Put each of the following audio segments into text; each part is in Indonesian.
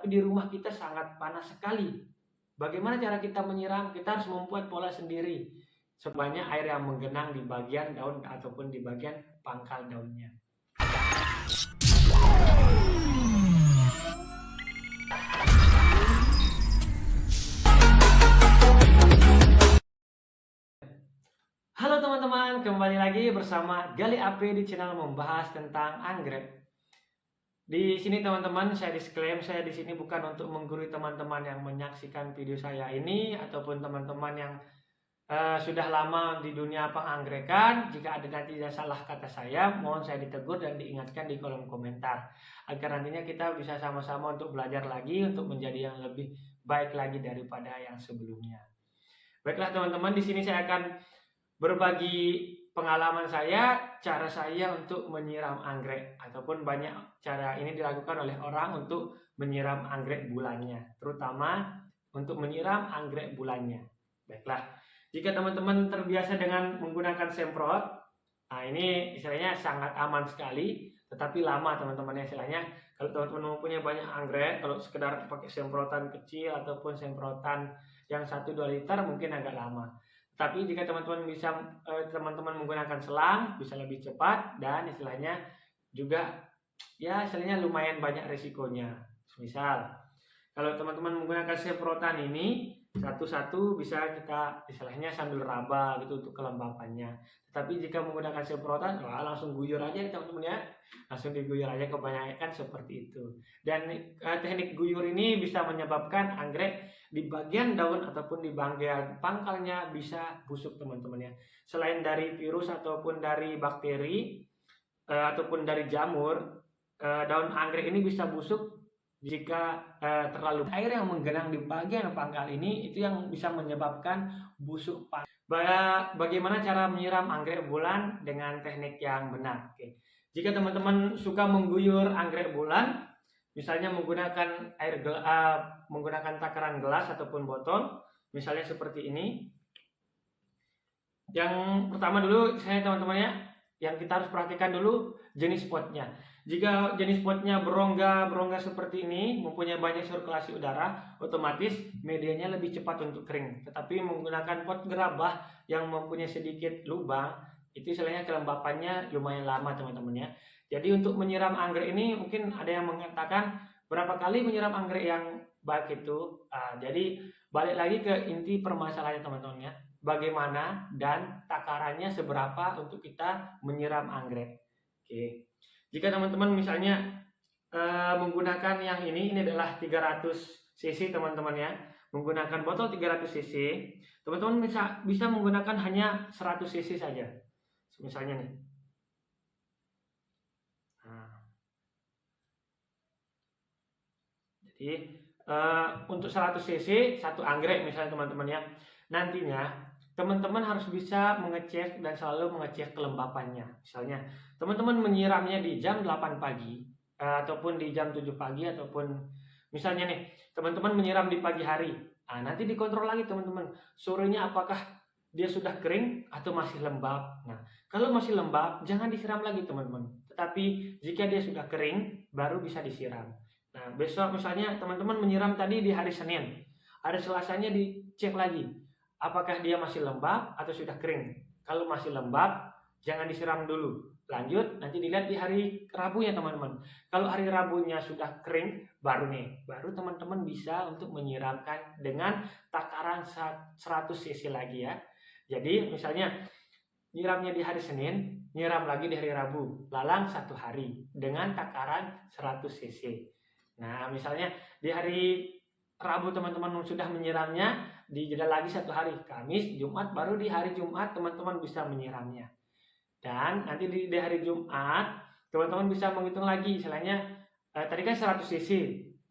tapi di rumah kita sangat panas sekali. Bagaimana cara kita menyiram? Kita harus membuat pola sendiri. Sebanyak air yang menggenang di bagian daun ataupun di bagian pangkal daunnya. Halo teman-teman, kembali lagi bersama Gali AP di channel membahas tentang anggrek. Di sini teman-teman, saya disclaim, saya di sini bukan untuk menggurui teman-teman yang menyaksikan video saya ini ataupun teman-teman yang sudah lama di dunia penganggerekan. Jika ada nanti salah kata saya, mohon saya ditegur dan diingatkan di kolom komentar agar nantinya kita bisa sama-sama untuk belajar lagi untuk menjadi yang lebih baik lagi daripada yang sebelumnya. Baiklah teman-teman, di sini saya akan berbagi pengalaman saya, cara saya untuk menyiram anggrek, ataupun banyak cara ini dilakukan oleh orang untuk menyiram anggrek bulannya, terutama untuk menyiram anggrek bulannya. Baiklah, jika teman-teman terbiasa dengan menggunakan semprot, nah ini istilahnya sangat aman sekali, tetapi lama teman-teman ya istilahnya. Kalau teman-teman mempunyai banyak anggrek, kalau sekedar pakai semprotan kecil ataupun semprotan yang 1-2 liter mungkin agak lama. Tapi jika teman-teman bisa teman-teman menggunakan selang, bisa lebih cepat dan istilahnya juga ya istilahnya lumayan banyak resikonya. Misal kalau teman-teman menggunakan semprotan ini satu-satu bisa kita istilahnya sambil raba gitu untuk kelembapannya. Tetapi jika menggunakan semprotan, wah langsung guyur aja teman-teman ya. Langsung diguyur aja, kebanyakan seperti itu. Dan teknik guyur ini bisa menyebabkan anggrek di bagian daun ataupun di bagian pangkalnya bisa busuk teman-teman ya. Selain dari virus ataupun dari bakteri ataupun dari jamur, daun anggrek ini bisa busuk jika terlalu air yang menggenang di bagian pangkal ini, itu yang bisa menyebabkan busuk. Bagaimana cara menyiram anggrek bulan dengan teknik yang benar? Oke. Jika teman-teman suka mengguyur anggrek bulan, misalnya menggunakan menggunakan takaran gelas ataupun botol, misalnya seperti ini. Yang pertama dulu saya teman-teman ya, yang kita harus perhatikan dulu jenis potnya. Jika jenis potnya berongga seperti ini, mempunyai banyak sirkulasi udara, otomatis medianya lebih cepat untuk kering. Tetapi menggunakan pot gerabah yang mempunyai sedikit lubang, itu istilahnya kelembapannya lumayan lama teman-teman ya. Jadi untuk menyiram anggrek ini mungkin ada yang mengatakan berapa kali menyiram anggrek yang baik itu. Jadi balik lagi ke inti permasalahannya teman-teman ya. Bagaimana dan takarannya seberapa untuk kita menyiram anggrek. Oke. Jika teman-teman misalnya menggunakan yang ini adalah 300 cc teman-teman ya. Menggunakan botol 300 cc, teman-teman bisa menggunakan hanya 100 cc saja. Misalnya nih. Nah. Jadi untuk 100 cc satu anggrek misalnya teman-teman ya. Nantinya teman-teman harus bisa mengecek dan selalu mengecek kelembapannya. Misalnya teman-teman menyiramnya di jam 8 pagi ataupun di jam 7 pagi, ataupun misalnya nih teman-teman menyiram di pagi hari. Nah, nanti dikontrol lagi teman-teman, sorenya apakah dia sudah kering atau masih lembab. Nah, kalau masih lembab jangan disiram lagi teman-teman. Tetapi jika dia sudah kering baru bisa disiram. Nah, besok misalnya teman-teman menyiram tadi di hari Senin. Hari Selasanya dicek lagi apakah dia masih lembab atau sudah kering. Kalau masih lembab, jangan disiram dulu. Lanjut, nanti dilihat di hari Rabunya teman-teman. Kalau hari Rabunya sudah kering, baru teman-teman bisa untuk menyiramkan dengan takaran 100 cc lagi ya. Jadi misalnya nyiramnya di hari Senin, nyiram lagi di hari Rabu, lalang 1 hari dengan takaran 100 cc. Nah, misalnya di hari Rabu teman-teman sudah menyiramnya, di jeda lagi 1 hari, Kamis, Jumat, baru di hari Jumat teman-teman bisa menyiramnya. Dan nanti di hari Jumat teman-teman bisa menghitung lagi, istilahnya tadi kan 100 cc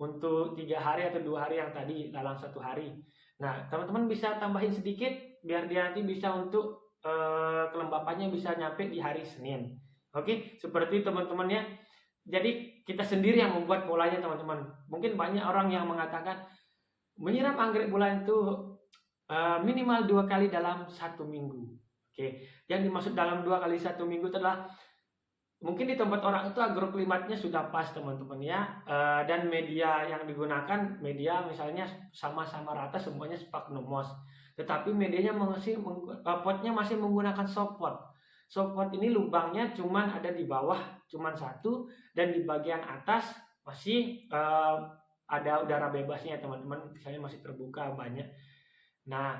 untuk 3 hari atau 2 hari yang tadi dalam 1 hari. Nah, teman-teman bisa tambahin sedikit biar dia nanti bisa untuk kelembapannya bisa nyampe di hari Senin. Oke, seperti teman-teman ya. Jadi kita sendiri yang membuat polanya teman-teman. Mungkin banyak orang yang mengatakan menyiram anggrek bulan itu minimal 2 kali dalam 1 minggu. Oke, yang dimaksud dalam 2 kali 1 minggu adalah Mungkin di tempat orang itu agroklimatnya sudah pas teman-teman ya, dan media yang digunakan media misalnya sama-sama rata semuanya sphagnumos, tetapi medianya potnya masih menggunakan soft pot. Soft pot ini lubangnya cuman ada di bawah, cuman satu, dan di bagian atas masih ada udara bebasnya teman-teman, misalnya masih terbuka banyak. Nah,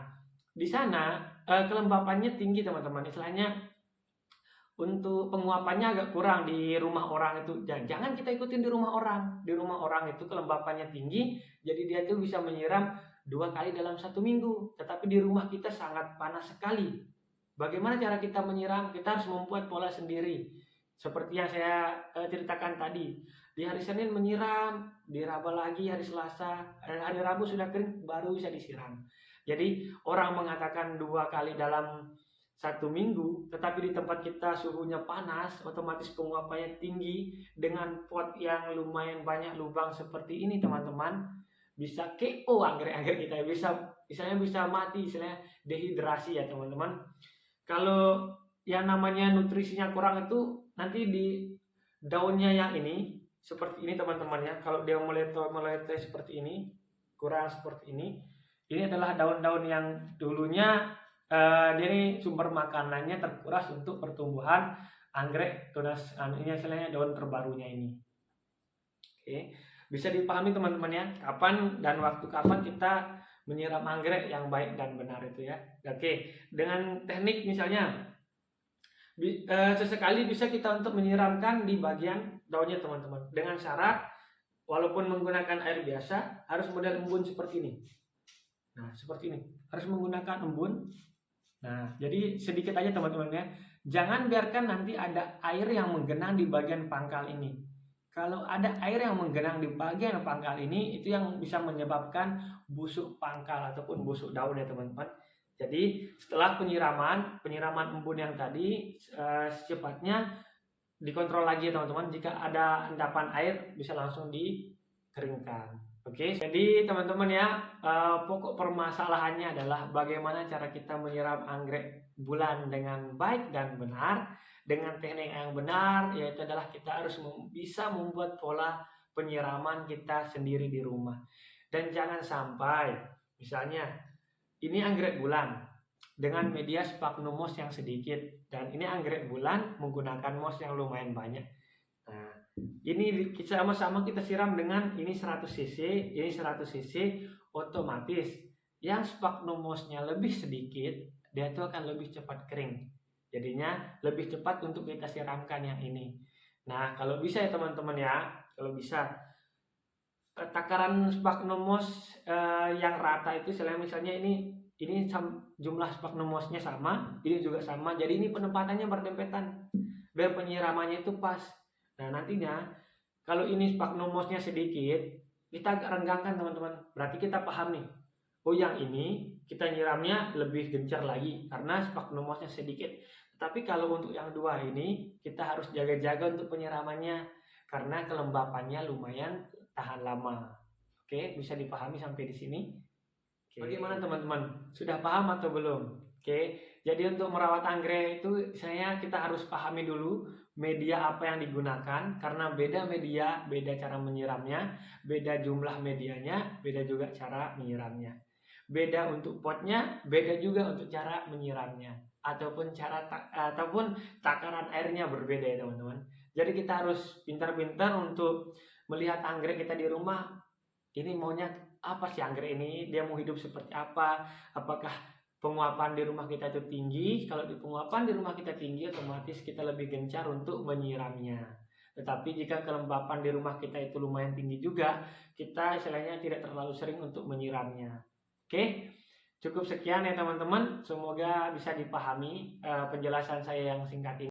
di sana kelembapannya tinggi teman-teman, istilahnya untuk penguapannya agak kurang di rumah orang itu. Jangan kita ikutin di rumah orang. Di rumah orang itu kelembapannya tinggi, jadi dia tuh bisa menyiram 2 kali dalam 1 minggu. Tetapi di rumah kita sangat panas sekali. Bagaimana cara kita menyiram? Kita harus membuat pola sendiri. Seperti yang saya ceritakan tadi. Di hari Senin menyiram, diraba lagi hari Selasa, hari Rabu sudah kering, baru bisa disiram. Jadi orang mengatakan 2 kali dalam 1 minggu, tetapi di tempat kita suhunya panas, otomatis penguapannya tinggi, dengan pot yang lumayan banyak lubang seperti ini teman-teman, bisa KO anggrek-anggrek kita, bisa mati, istilahnya dehidrasi ya teman-teman. Kalau yang namanya nutrisinya kurang itu nanti di daunnya yang ini seperti ini teman-teman ya. Kalau dia melete seperti ini, kurang seperti ini adalah daun-daun yang dulunya dia ini sumber makanannya terkuras untuk pertumbuhan anggrek tunas ini istilahnya daun terbarunya ini. Oke, bisa dipahami teman-teman ya, kapan dan waktu kapan kita menyiram anggrek yang baik dan benar itu ya. Oke, dengan teknik misalnya sesekali bisa kita untuk menyiramkan di bagian daunnya teman-teman, dengan syarat walaupun menggunakan air biasa harus model embun seperti ini. Nah, seperti ini harus menggunakan embun. Nah, jadi sedikit aja teman-teman ya. Jangan biarkan nanti ada air yang menggenang di bagian pangkal ini. Kalau ada air yang menggenang di bagian pangkal ini, itu yang bisa menyebabkan busuk pangkal ataupun busuk daun ya teman-teman. Jadi setelah penyiraman embun yang tadi, secepatnya dikontrol lagi ya teman-teman. Jika ada endapan air bisa langsung dikeringkan. Oke, jadi teman-teman ya, pokok permasalahannya adalah bagaimana cara kita menyiram anggrek bulan dengan baik dan benar, dengan teknik yang benar, yaitu adalah kita harus bisa membuat pola penyiraman kita sendiri di rumah. Dan jangan sampai, misalnya ini anggrek bulan dengan media sphagnumos yang sedikit, dan ini anggrek bulan menggunakan mos yang lumayan banyak. Nah, ini sama-sama kita siram dengan ini 100 cc, ini 100 cc, otomatis yang sphagnumosnya lebih sedikit, dia itu akan lebih cepat kering. Jadinya lebih cepat untuk kita siramkan yang ini. Nah, kalau bisa ya teman-teman ya, kalau bisa takaran sphagnumos yang rata itu, selain misalnya ini jumlah sphagnumosnya sama, ini juga sama, jadi ini penempatannya berdempetan biar penyiramannya itu pas. Nah, nantinya kalau ini sphagnumosnya sedikit, kita agak renggangkan teman-teman. Berarti kita paham nih, oh yang ini kita nyiramnya lebih gencar lagi karena sphagnumosnya sedikit. Tapi kalau untuk yang dua ini, kita harus jaga-jaga untuk penyiramannya karena kelembapannya lumayan tahan lama. Oke, bisa dipahami sampai di sini? Oke. Bagaimana teman-teman? Sudah paham atau belum? Oke, jadi untuk merawat anggrek itu kita harus pahami dulu media apa yang digunakan, karena beda media, beda cara menyiramnya, beda jumlah medianya, beda juga cara menyiramnya. Beda untuk potnya, beda juga untuk cara menyiramnya, ataupun takaran airnya berbeda ya teman-teman. Jadi kita harus pintar-pintar untuk melihat anggrek kita di rumah, ini maunya apa sih anggrek ini, dia mau hidup seperti apa, apakah penguapan di rumah kita itu tinggi. Kalau di penguapan di rumah kita tinggi, otomatis kita lebih gencar untuk menyiramnya. Tetapi jika kelembapan di rumah kita itu lumayan tinggi juga, kita istilahnya tidak terlalu sering untuk menyiramnya. Oke, cukup sekian ya teman-teman. Semoga bisa dipahami penjelasan saya yang singkat ini.